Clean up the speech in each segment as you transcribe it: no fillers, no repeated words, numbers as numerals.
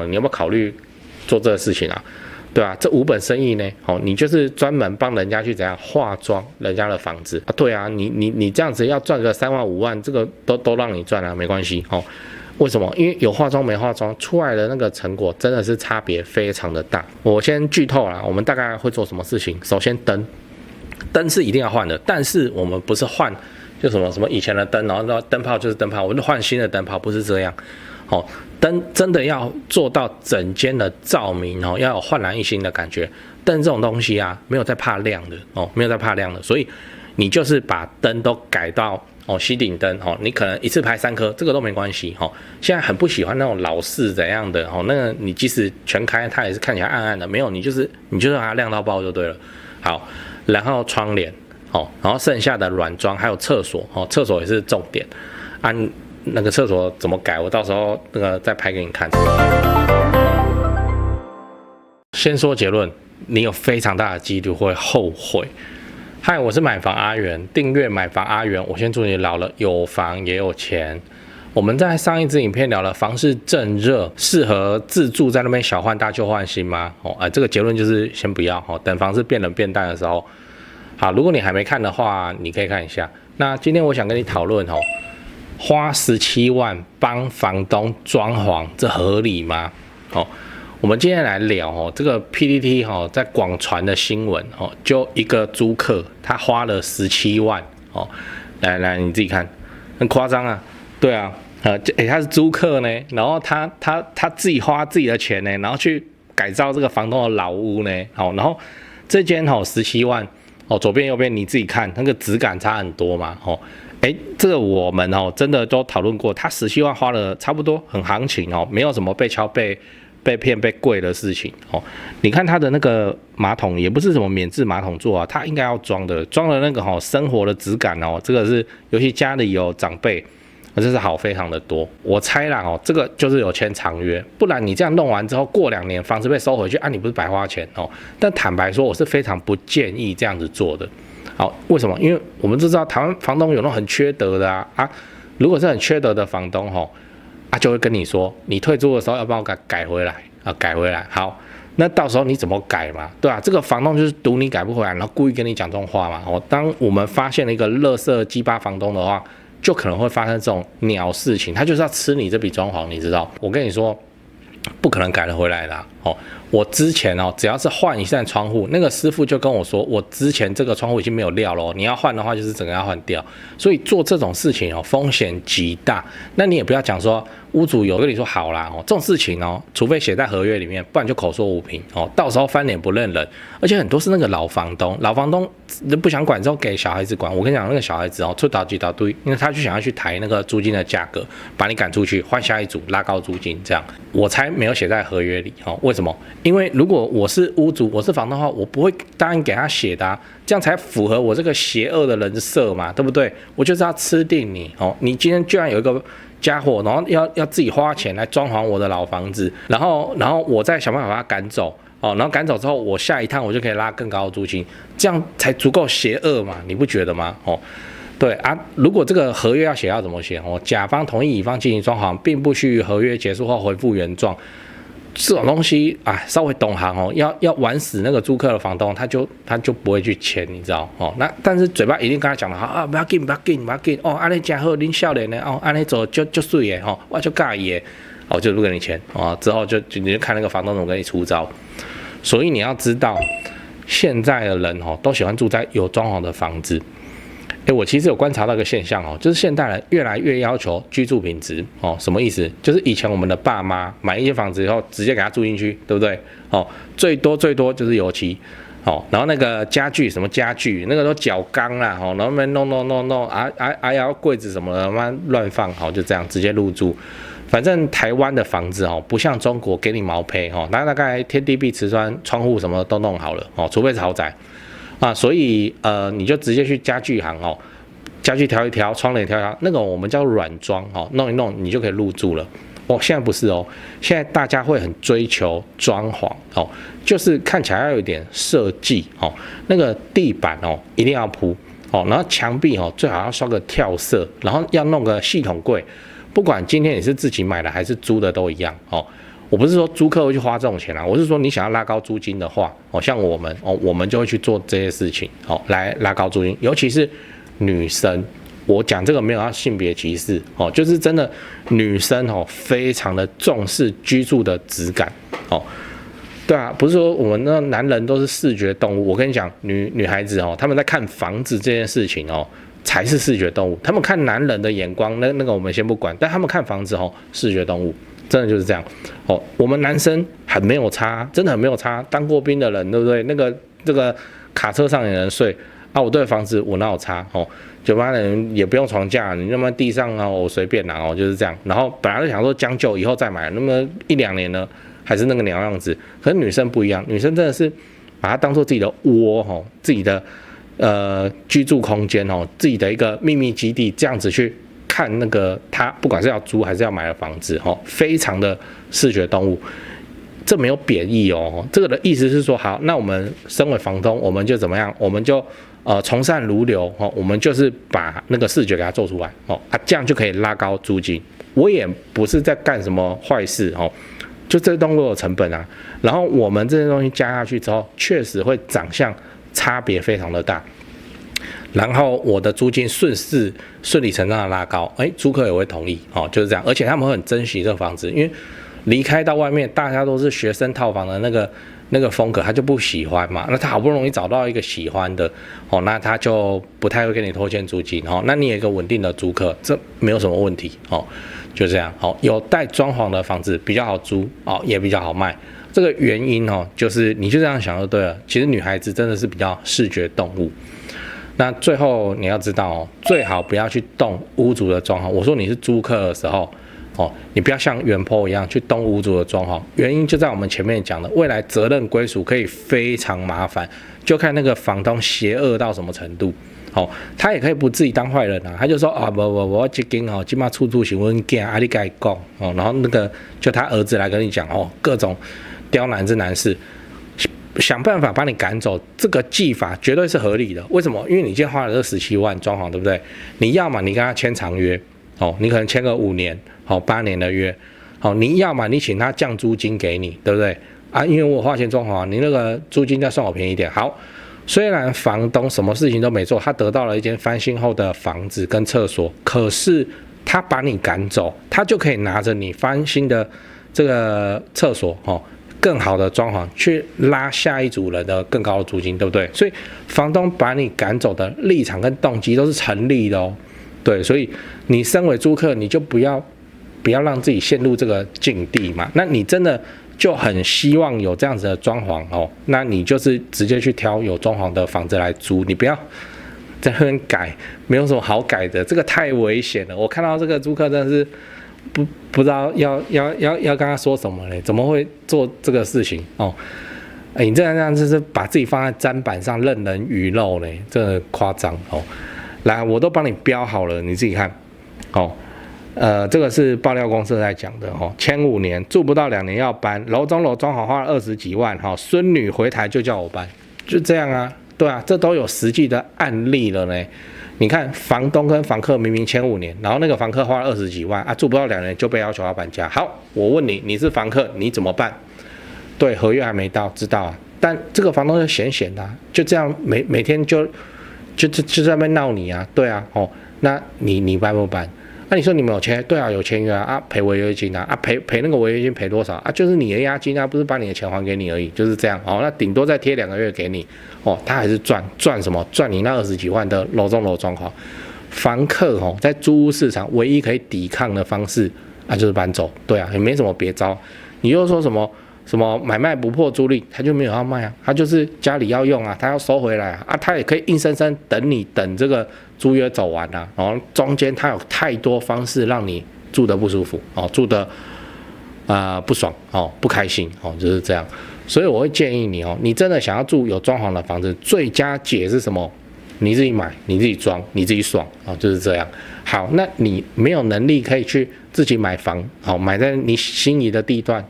你有没有考虑做这个事情啊？对啊，这5本生意呢，你就是专门帮人家去怎样化妆人家的房子啊？对啊，你这样子要赚个3万5万，这个都让你赚啊，没关系为什么？因为有化妆没化妆出来的那个成果真的是差别非常的大。我先剧透啦，我们大概会做什么事情？首先灯是一定要换的，但是我们不是换就什么以前的灯，然后灯泡就是灯泡，我们换新的灯泡，不是这样。灯真的要做到整间的照明要有焕然一新的感觉。灯这种东西啊，没有在怕亮的没有在怕亮的，所以你就是把灯都改到吸顶灯你可能一次拍3颗，这个都没关系现在很不喜欢那种老式怎样的那个你即使全开，它也是看起来暗暗的，没有你就是把它亮到爆就对了。好，然后窗帘然后剩下的软装还有厕所厕所也是重点那个厕所怎么改，我到时候那个再拍给你看。先说结论，你有非常大的几率会后悔。嗨，我是买房阿元，订阅买房阿元。我先祝你老了有房也有钱。我们在上一支影片聊了房市正热，适合自住在那边小换大旧换新吗？这个结论就是先不要等房市变冷变淡的时候。好，如果你还没看的话，你可以看一下。那今天我想跟你讨论花17万帮房东装潢，这合理吗？我们今天来聊这个 PTT 在广传的新闻就一个租客他花了17万来你自己看，很夸张啊。对啊，他是租客呢，然后他自己花自己的钱呢，然后去改造这个房东的老屋呢。然后这间17万左边右边你自己看，那个质感差很多嘛这个我们真的都讨论过，他17万花了差不多很行情没有什么被敲被骗被贵的事情你看他的那个马桶也不是什么免治马桶座啊，他应该要装的那个生活的质感这个是尤其家里有长辈，这是好非常的多。我猜啦这个就是有签长约，不然你这样弄完之后过2年房子被收回去你不是白花钱但坦白说，我是非常不建议这样子做的。好，为什么？因为我们都知道台湾房东有那种很缺德的如果是很缺德的房东就会跟你说，你退租的时候要帮我改回来改回来。好，那到时候你怎么改嘛？对吧？这个房东就是赌你改不回来，然后故意跟你讲这种话嘛。当我们发现了一个垃圾鸡巴房东的话，就可能会发生这种鸟事情，他就是要吃你这笔装潢，你知道？我跟你说，不可能改得回来的我之前只要是换一扇窗户，那个师傅就跟我说，我之前这个窗户已经没有料了你要换的话就是整个要换掉。所以做这种事情风险极大。那你也不要讲说屋主有跟你说好啦这种事情除非写在合约里面，不然就口说无凭到时候翻脸不认人。而且很多是那个老房东不想管之后给小孩子管。我跟你讲，那个小孩子出倒几倒堆，因为他就想要去抬那个租金的价格，把你赶出去，换下一组拉高租金，这样我才没有写在合约里为什么？因为如果我是屋主，我是房东的话，我不会答应给他写的这样才符合我这个邪恶的人设嘛，对不对？我就是要吃定你你今天居然有一个家伙，然后要自己花钱来装潢我的老房子，然后我再想办法把他赶走然后赶走之后，我下一趟我就可以拉更高的租金，这样才足够邪恶嘛，你不觉得吗？对如果这个合约要写要怎么写甲方同意乙方进行装潢，并不需于合约结束后回复原状。这种东西稍微懂行要玩死那个租客的房东，他就不会去签，你知道那但是嘴巴一定跟他讲了不要紧不要紧不要紧安尼真好，恁少年的安尼做就水的我就介意的就不跟你签之后你就看那个房东怎么跟你出招。所以你要知道，现在的人都喜欢住在有装潢的房子。我其实有观察到一个现象就是现代人越来越要求居住品质什么意思？就是以前我们的爸妈买一间房子以后直接给他住进去，对不对最多就是油漆然后那个家具什么家具那个都角钢啦然后那边弄要柜子什么的慢慢乱放就这样直接入住。反正台湾的房子不像中国给你毛坯大概天地壁瓷砖窗户什么都弄好了除非是豪宅所以你就直接去家具行家具调一调，窗帘调一调，那个我们叫软装弄一弄你就可以入住了。现在不是现在大家会很追求装潢就是看起来要有点设计那个地板一定要铺然后墙壁最好要刷个跳色，然后要弄个系统柜。不管今天你是自己买的还是租的都一样我不是说租客会去花这种钱我是说你想要拉高租金的话，像我们我们就会去做这些事情，来拉高租金，尤其是女生。我讲这个没有要性别歧视，就是真的女生非常的重视居住的质感，对啊，不是说我们那男人都是视觉动物。我跟你讲，女孩子他们在看房子这件事情才是视觉动物。他们看男人的眼光，那个我们先不管，但他们看房子视觉动物，真的就是这样。我们男生很没有差，真的很没有差。当过兵的人，对不对？这个卡车上也能睡啊，我对房子我哪有差酒吧的人也不用床架，你那么地上我随便拿就是这样。然后本来就想说将就以后再买，那么1-2年呢还是那个鸟样子。可是女生不一样，女生真的是把它当做自己的窝自己的居住空间自己的一个秘密基地，这样子去看那个她不管是要租还是要买的房子非常的视觉动物。这没有贬义这个的意思是说，好，那我们身为房东，我们就怎么样？我们就从善如流我们就是把那个视觉给它做出来这样就可以拉高租金。我也不是在干什么坏事就这些东西有成本啊。然后我们这些东西加下去之后，确实会长相差别非常的大。然后我的租金顺理成章的拉高，租客也会同意就是这样。而且他们会很珍惜这个房子，因为离开到外面，大家都是学生套房的那个风格，他就不喜欢嘛。那他好不容易找到一个喜欢的那他就不太会跟你拖欠租金那你有一个稳定的租客，这没有什么问题就这样有带装潢的房子比较好租也比较好卖。这个原因就是你就这样想就对了。其实女孩子真的是比较视觉动物。那最后你要知道最好不要去动屋主的装潢。我说你是租客的时候你不要像原 po 一样去动屋主的装潢，原因就在我们前面讲的，未来责任归属可以非常麻烦，就看那个房东邪恶到什么程度。他也可以不自己当坏人啊，他就说不，我这间今嘛出租行我囝啊，你跟他讲然后那个就他儿子来跟你讲各种刁难之难事，想办法把你赶走，这个技法绝对是合理的。为什么？因为你今天花了这17万装潢，对不对？你要嘛你跟他签长约你可能签个5年8年的约你要嘛你请他降租金给你，对不对啊？因为我花钱装潢，你那个租金再算我便宜一点。好，虽然房东什么事情都没做，他得到了一间翻新后的房子跟厕所，可是他把你赶走，他就可以拿着你翻新的这个厕所更好的装潢去拉下一组人的更高的租金，对不对？所以房东把你赶走的立场跟动机都是成立的对，所以你身为租客，你就不要让自己陷入这个境地嘛。那你真的就很希望有这样子的装潢那你就是直接去挑有装潢的房子来租，你不要在那边改，没有什么好改的，这个太危险了。我看到这个租客真的是不知道要跟他说什么嘞，怎么会做这个事情你这样就是把自己放在砧板上任人鱼肉嘞，真的夸张来，我都帮你标好了，你自己看这个是爆料公社在讲的签5年住不到2年要搬，楼中楼装潢花了20几万孙女回台就叫我搬，就这样啊。对啊，这都有实际的案例了呢。你看房东跟房客明明签5年，然后那个房客花了20几万住不到2年就被要求要搬家。好，我问你，你是房客你怎么办？对，合约还没到，知道啊，但这个房东就闲闲的就这样每天就在那边闹你啊。对啊那你搬不搬？那你说你们有签？对啊，有签约赔违约金赔那个违约金赔多少就是你的押金不是把你的钱还给你而已，就是这样那顶多再贴2个月给你他还是赚什么？赚你那20几万的楼中楼装潢。房客在租屋市场唯一可以抵抗的方式就是搬走。对啊，也没什么别招。你又说什么买卖不破租赁，他就没有要卖他就是家里要用他要收回来他也可以硬生生等这个租约走完然后中间他有太多方式让你住得不舒服住得不爽不开心就是这样。所以我会建议你你真的想要住有装潢的房子，最佳解是什么？你自己买，你自己装，你自己爽就是这样。好，那你没有能力可以去自己买房买在你心仪的地段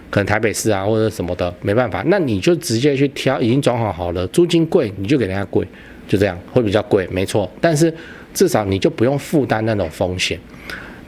可能台北市或者什么的，没办法，那你就直接去挑已经装潢好了，租金贵你就给人家贵，就这样会比较贵，没错。但是至少你就不用负担那种风险。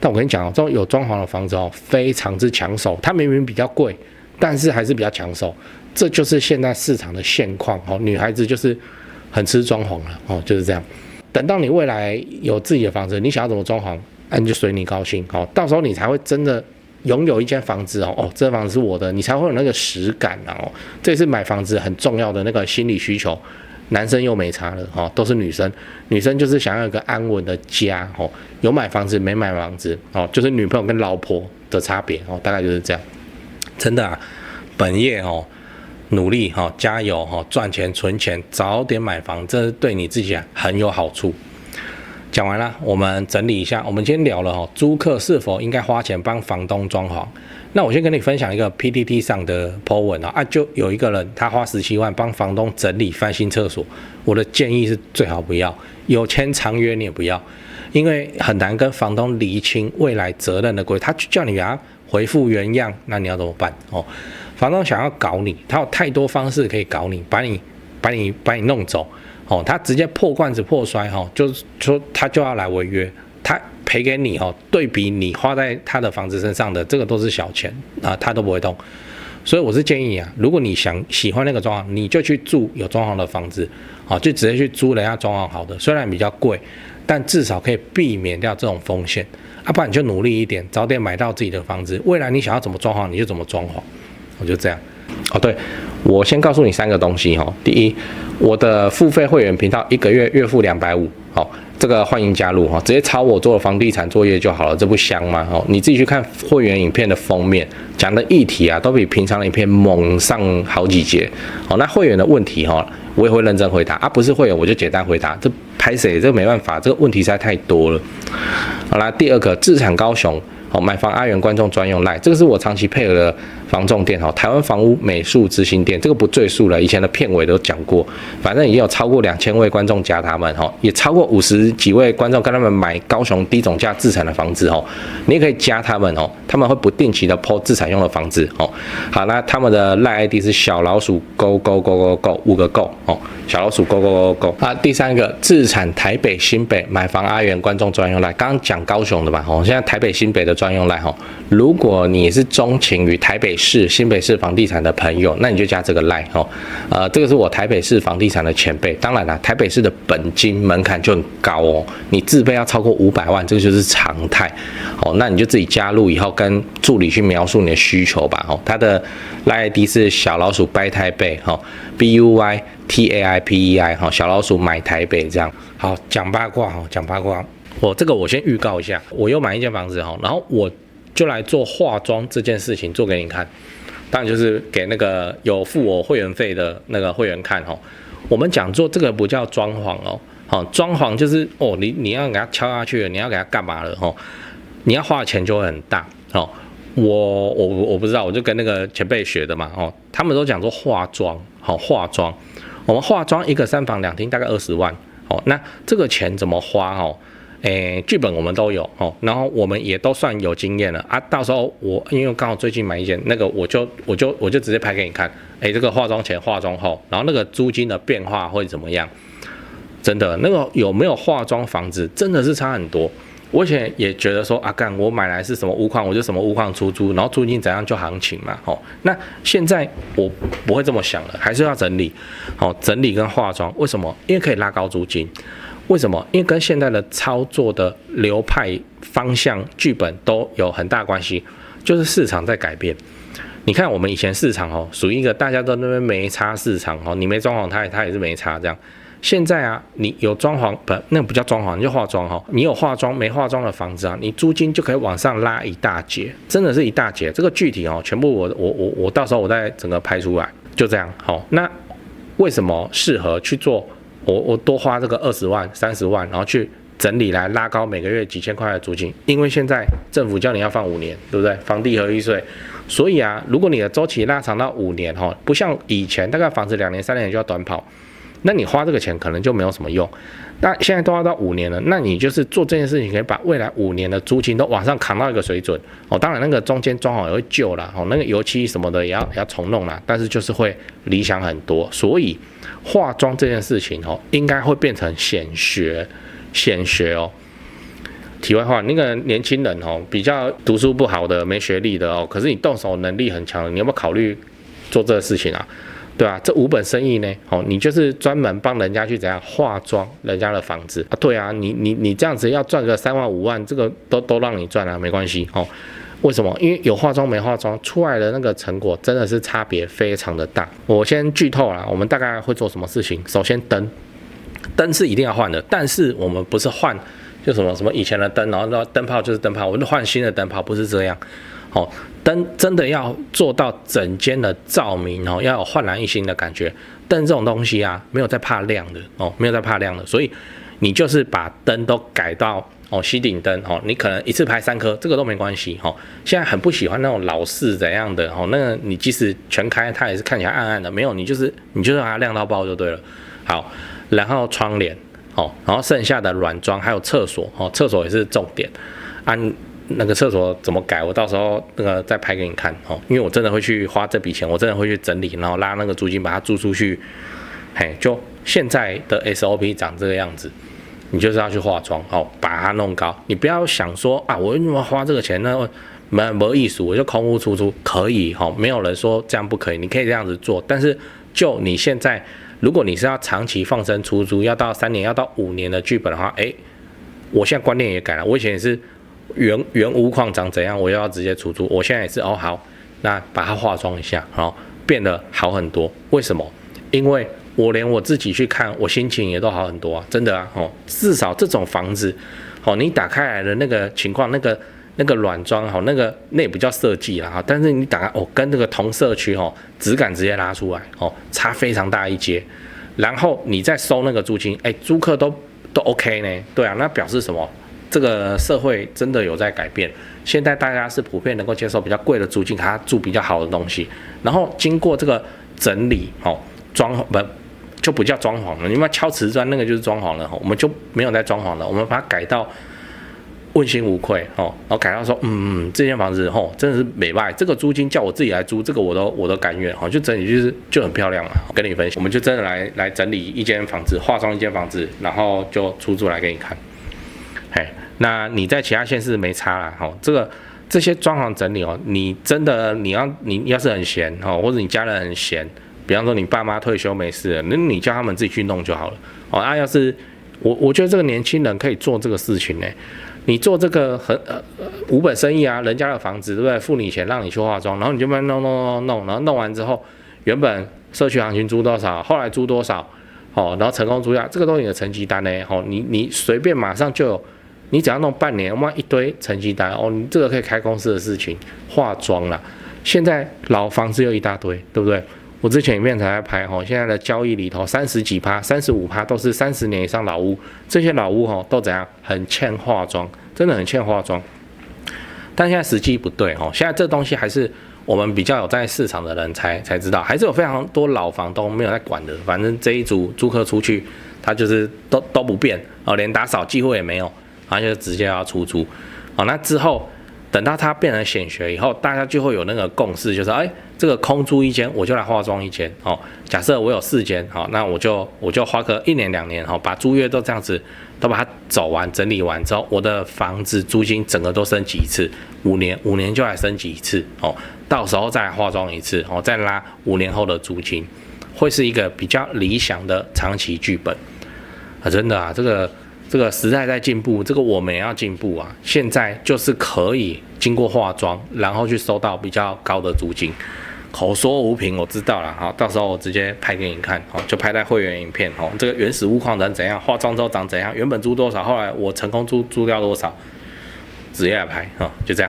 但我跟你讲哦，这种有装潢的房子哦，非常之抢手，它明明比较贵，但是还是比较抢手，这就是现在市场的现况哦。女孩子就是很吃装潢了哦，就是这样。等到你未来有自己的房子，你想要怎么装潢，你就随你高兴哦。到时候你才会真的拥有一间房子哦，这房子是我的，你才会有那个实感哦。这也是买房子很重要的那个心理需求。男生又没差了哦，都是女生，女生就是想要一个安稳的家哦。有买房子没买房子哦，就是女朋友跟老婆的差别哦，大概就是这样。真的啊，本业哦。努力哈，加油哈，赚钱存钱，早点买房，这对你自己很有好处。讲完了，我们整理一下，我们今天聊了哈，租客是否应该花钱帮房东装潢？那我先跟你分享一个 PTT 上的 po 文就有一个人他花17万帮房东整理翻新厕所，我的建议是最好不要，有签长约你也不要，因为很难跟房东厘清未来责任的规，他叫你给他回复原样，那你要怎么办哦？房东想要搞你，他有太多方式可以搞你，把你弄走哦。他直接破罐子破摔哈，就是说他就要来违约，他赔给你哦。对比你花在他的房子身上的这个都是小钱啊，他都不会动。所以我是建议啊，如果你喜欢那个装潢，你就去住有装潢的房子啊，就直接去租人家装潢好的，虽然比较贵，但至少可以避免掉这种风险。不然你就努力一点，早点买到自己的房子，未来你想要怎么装潢你就怎么装潢。我就这样哦，对，我先告诉你3个东西哦。第一，我的付费会员频道1个月月付250，好，这个欢迎加入哈，直接抄我做的房地产作业就好了，这不香吗？哦，你自己去看会员影片的封面，讲的议题都比平常的影片猛上好几节。好，那会员的问题我也会认真回答不是会员我就简单回答，这拍谁这没办法，这个问题实在太多了。好啦，第2个，自产高雄。买房阿元观众专用赖，这个是我长期配合的房仲店台湾房屋美术之星店，这个不赘述了，以前的片尾都讲过，反正已经有超过2000位观众加他们也超过50几位观众跟他们买高雄低总价自产的房子你也可以加他们他们会不定期的 po 自产用的房子好，那他们的赖 ID 是小老鼠 go go go go go 5个 go 小老鼠 go go go go 第3个，自产台北新北买房阿元观众专用赖，刚刚讲高雄的嘛现在台北新北的专用赖如果你是钟情于台北市、新北市房地产的朋友，那你就加这个赖这个是我台北市房地产的前辈，当然啦，台北市的本金门槛就很高你自备要超过500万，这个就是常态那你就自己加入以后跟助理去描述你的需求吧他的赖 ID 是小老鼠掰台北BUY TAIPEI 小老鼠买台北这样。好，讲八卦讲八卦。这个我先预告一下，我又买一间房子然后我就来做化妆这件事情做给你看，当然就是给那个有付我会员费的那个会员看我们讲做这个不叫装潢装潢就是你要给它敲下去了，你要给它干嘛了你要花的钱就会很大我不知道，我就跟那个前辈学的嘛他们都讲说化妆化妆，我们化妆一个3房2厅大概20万那这个钱怎么花剧本我们都有然后我们也都算有经验了到时候因为刚好最近买一间那个我就直接拍给你看这个化妆前化妆后，然后那个租金的变化会怎么样，真的那个有没有化妆房子真的是差很多。我以前也觉得说我买来是什么屋况我就什么屋况出租，然后租金怎样就行情嘛那现在我不会这么想了，还是要整理整理跟化妆，为什么？因为可以拉高租金。为什么？因为跟现在的操作的流派方向剧本都有很大关系，就是市场在改变。你看我们以前市场属于一个大家都那边没差市场你没装潢它也是没差这样。现在你有装潢那不叫装潢，你就化妆你有化妆没化妆的房子你租金就可以往上拉一大截，真的是一大截。这个具体全部我到时候我再整个拍出来，就这样那为什么适合去做？我多花这个20万、30万，然后去整理来拉高每个月几千块的租金，因为现在政府叫你要放5年，对不对？房地合一税，所以如果你的周期拉长到5年不像以前大概房子2年3年就要短跑，那你花这个钱可能就没有什么用。那现在都要到5年了，那你就是做这件事情，可以把未来5年的租金都往上扛到一个水准当然那个中间装潢也会旧啦那个油漆什么的也要重弄啦，但是就是会理想很多。所以化妆这件事情应该会变成显学题外话，那个年轻人哦，比较读书不好的、没学历的哦，可是你动手能力很强的，你有没有考虑做这个事情啊？对啊，这无本生意呢，哦，你就是专门帮人家去怎样化妆人家的房子啊？对啊，你这样子要赚个3万5万，这个都让你赚啊，没关系哦。为什么？因为有化妆没化妆出来的那个成果真的是差别非常的大。我先剧透啦，我们大概会做什么事情？首先灯是一定要换的，但是我们不是换就什么以前的灯，然后灯泡就是灯泡，我们换新的灯泡，不是这样。哦，灯真的要做到整间的照明哦，要有焕然一新的感觉。灯这种东西啊，没有在怕亮的哦，没有在怕亮的，所以你就是把灯都改到哦吸顶灯哦，你可能一次拍3颗，这个都没关系哦。现在很不喜欢那种老式怎样的哦，那个你即使全开，它也是看起来暗暗的，没有你就是让它亮到爆就对了。好，然后窗帘哦，然后剩下的软装还有厕所哦，厕所也是重点。那个厕所怎么改？我到时候那个再拍给你看哦，因为我真的会去花这笔钱，我真的会去整理，然后拉那个租金把它租出去。嘿，就现在的 SOP 长这个样子，你就是要去化妆哦，把它弄高。你不要想说啊，我为什么花这个钱呢？没意思，我就空屋出租可以哈，没有人说这样不可以，你可以这样子做。但是就你现在，如果你是要长期放生出租，要到3年、要到5年的剧本的话，我现在观念也改了，我以前也是。原屋况长怎样，我又要直接出租。我现在也是哦，好，那把它化妆一下，然后变得好很多。为什么？因为我连我自己去看，我心情也都好很多啊，真的啊，哦，至少这种房子，哦，你打开来的那个情况，那个软装，哦，那也不叫设计啦，但是你打开哦，跟这个同社区哦，质感直接拉出来，哦，差非常大一截。然后你再收那个租金，租客都 OK 呢，对啊，那表示什么？这个社会真的有在改变，现在大家是普遍能够接受比较贵的租金，他住比较好的东西，然后经过这个整理，就不叫装潢了，你们敲瓷砖那个就是装潢了，我们就没有在装潢了，我们把它改到问心无愧，然后改到说，这间房子真的是美败，这个租金叫我自己来租，这个我都甘愿，就整理就很漂亮了，跟你分享，我们就真的来整理一间房子，化妆一间房子，然后就出租来给你看。那你在其他县市没差啦，这些装潢整理哦，你真的你要是很闲哦，或者你家人很闲，比方说你爸妈退休没事了，那你叫他们自己去弄就好了哦。要是我觉得这个年轻人可以做这个事情呢，你做这个无本生意啊，人家的房子对不对？付你钱让你去化妆，然后你就慢慢弄，然后弄完之后，原本社区行情租多少，后来租多少，然后成功租下，这个都是你的成绩单呢，你随便马上就有。你只要弄半年，哇，一堆成绩单哦，你这个可以开公司的事情，化妆啦。现在老房子又一大堆，对不对？我之前影片才在拍现在的交易里头30几%、35%都是30年以上老屋，这些老屋都怎样？很欠化妆，真的很欠化妆。但现在时机不对现在这东西还是我们比较有在市场的人才知道，还是有非常多老房东没有在管的，反正这一组租客出去，他就是都不变连打扫几乎也没有。然后就直接要出租，那之后等到它变成显学以后，大家就会有那个共识，就是这个空租一间，我就来化妆一间假设我有4间那我就花个1年2年把租约都这样子都把它走完整理完之后，我的房子租金整个都升级一次，5年就来升级一次到时候再来化妆一次再拉5年后的租金，会是一个比较理想的长期剧本真的啊，这个时代在进步，这个我们也要进步啊！现在就是可以经过化妆，然后去收到比较高的租金。口说无凭，我知道了，到时候我直接拍给你看，就拍在会员影片，这个原始屋况长怎样，化妆之后长怎样，原本租多少，后来我成功租掉多少，直接来拍，就这样。